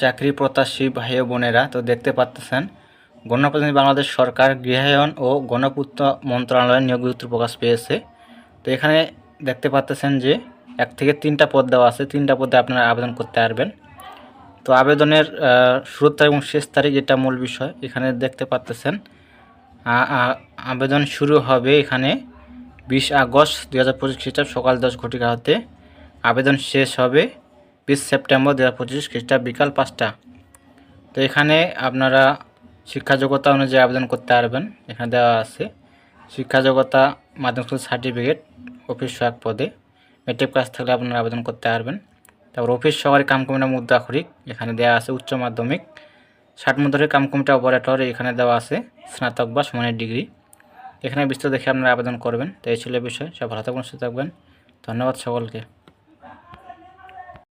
চাকরি প্রত্যাশী ভাই ও বোনেরা, তো দেখতে পাচ্ছেন গণপ্রজাতন্ত্রী বাংলাদেশ সরকার গৃহায়ন ও গণপূর্ত মন্ত্রণালয়ের নিয়োগ বিজ্ঞপ্তি প্রকাশ পেয়েছে। তো এখানে দেখতে পাচ্ছেন যে 1 থেকে 3টা পদ দেওয়া আছে। 3টা পদে আপনারা আবেদন করতে পারবেন। তো আবেদনের শুরু তারিখ এবং শেষ তারিখ, এটা মূল বিষয়। এখানে দেখতে পাচ্ছেন আবেদন শুরু হবে এখানে 20 আগস্ট 2025 খ্রিস্টাব্দ সকাল 10 ঘটিকা হতে। আবেদন শেষ হবে 20 সেপ্টেম্বর 2025 খ্রিস্টাব্দ বিকাল 5টা। তো এখানে আপনারা শিক্ষা যোগ্যতা অনুযায়ী আবেদন করতে পারবেন। এখানে দেওয়া আছে শিক্ষা যোগ্যতা মাধ্যমিক সার্টিফিকেট, অফিস সহায়ক পদে মেট্রিক পাস থাকলে আপনারা আবেদন করতে পারবেন। তারপর অফিস সহকারী কাম কমিটি মুদ্রাক্ষরিক এখানে দেওয়া আছে উচ্চ মাধ্যমিক, 60 মুদ্রাক্ষরিক কাম কমিটি অপারেটর এখানে দেওয়া আছে স্নাতক বা সমানের ডিগ্রি। এখানে বিস্তারিত দেখে আপনারা আবেদন করবেন। তো এই ছিল বিষয়। সব ভালো থাকবেন, সুস্থ থাকবেন। ধন্যবাদ সকলকে।